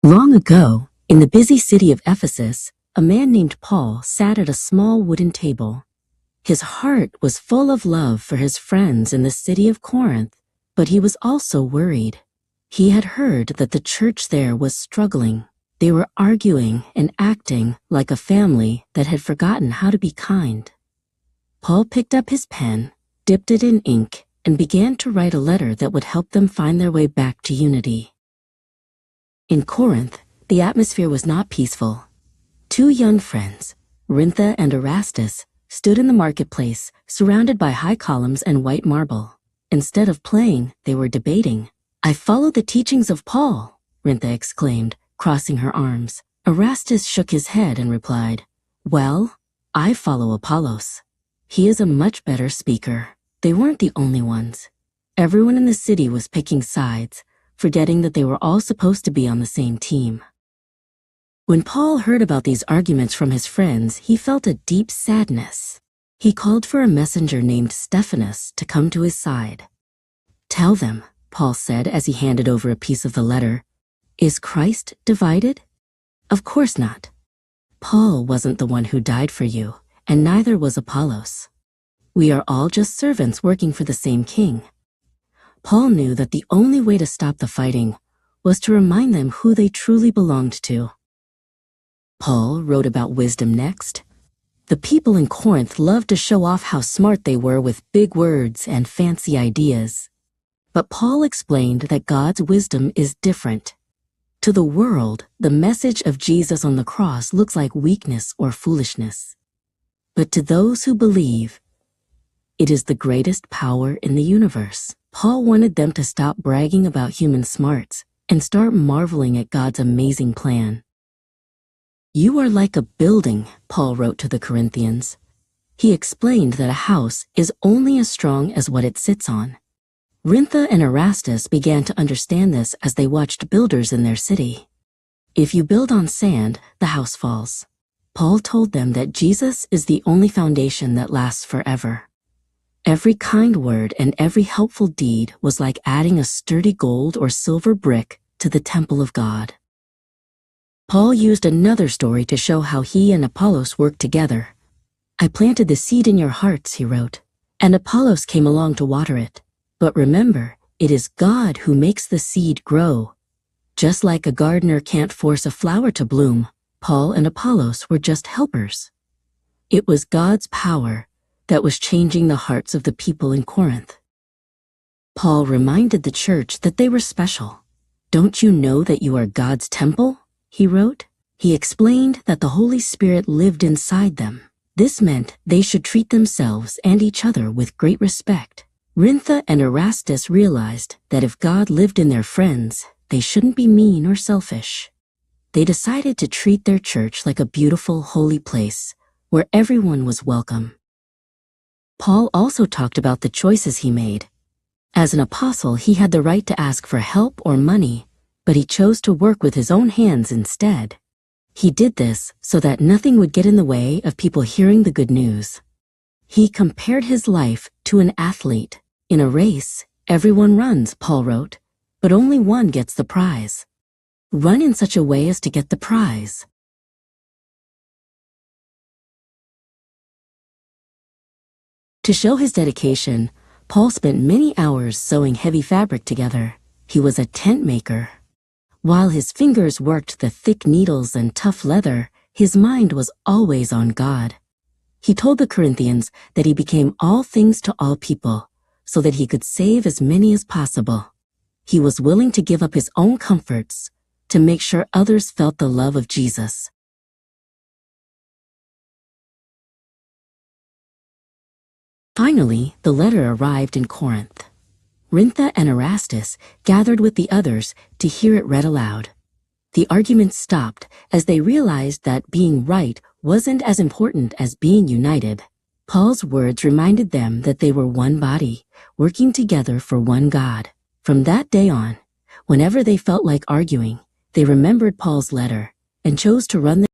Long ago, in the busy city of Ephesus, a man named Paul sat at a small wooden table. His heart was full of love for his friends in the city of Corinth, but he was also worried. He had heard that the church there was struggling. They were arguing and acting like a family that had forgotten how to be kind. Paul picked up his pen, dipped it in ink, and began to write a letter that would help them find their way back to unity. In Corinth, the atmosphere was not peaceful. Two young friends, Rintha and Erastus, stood in the marketplace, surrounded by high columns and white marble. Instead of playing, they were debating. "I follow the teachings of Paul," Rintha exclaimed, crossing her arms. Erastus shook his head and replied, "Well, I follow Apollos. He is a much better speaker." They weren't the only ones. Everyone in the city was picking sides, forgetting that they were all supposed to be on the same team. When Paul heard about these arguments from his friends, he felt a deep sadness. He called for a messenger named Stephanus to come to his side. "Tell them," Paul said as he handed over a piece of the letter, "is Christ divided? Of course not. Paul wasn't the one who died for you, and neither was Apollos. We are all just servants working for the same king." Paul knew that the only way to stop the fighting was to remind them who they truly belonged to. Paul wrote about wisdom next. The people in Corinth loved to show off how smart they were with big words and fancy ideas. But Paul explained that God's wisdom is different. To the world, the message of Jesus on the cross looks like weakness or foolishness. But to those who believe, it is the greatest power in the universe. Paul wanted them to stop bragging about human smarts and start marveling at God's amazing plan. "You are like a building," Paul wrote to the Corinthians. He explained that a house is only as strong as what it sits on. Rintha and Erastus began to understand this as they watched builders in their city. If you build on sand, the house falls. Paul told them that Jesus is the only foundation that lasts forever. Every kind word and every helpful deed was like adding a sturdy gold or silver brick to the temple of God. Paul used another story to show how he and Apollos worked together. "I planted the seed in your hearts," he wrote, "and Apollos came along to water it. But remember, it is God who makes the seed grow. Just like a gardener can't force a flower to bloom, Paul and Apollos were just helpers. It was God's power that was changing the hearts of the people in Corinth." Paul reminded the church that they were special. "Don't you know that you are God's temple?" he wrote. He explained that the Holy Spirit lived inside them. This meant they should treat themselves and each other with great respect. Rintha and Erastus realized that if God lived in their friends, they shouldn't be mean or selfish. They decided to treat their church like a beautiful, holy place where everyone was welcome. Paul also talked about the choices he made. As an apostle, he had the right to ask for help or money, but he chose to work with his own hands instead. He did this so that nothing would get in the way of people hearing the good news. He compared his life to an athlete. "In a race, everyone runs," Paul wrote, "but only one gets the prize. Run in such a way as to get the prize." To show his dedication, Paul spent many hours sewing heavy fabric together. He was a tent maker. While his fingers worked the thick needles and tough leather, his mind was always on God. He told the Corinthians that he became all things to all people, so that he could save as many as possible. He was willing to give up his own comforts to make sure others felt the love of Jesus. Finally, the letter arrived in Corinth. Rintha and Erastus gathered with the others to hear it read aloud. The argument stopped as they realized that being right wasn't as important as being united. Paul's words reminded them that they were one body, working together for one God. From that day on, whenever they felt like arguing, they remembered Paul's letter and chose to run their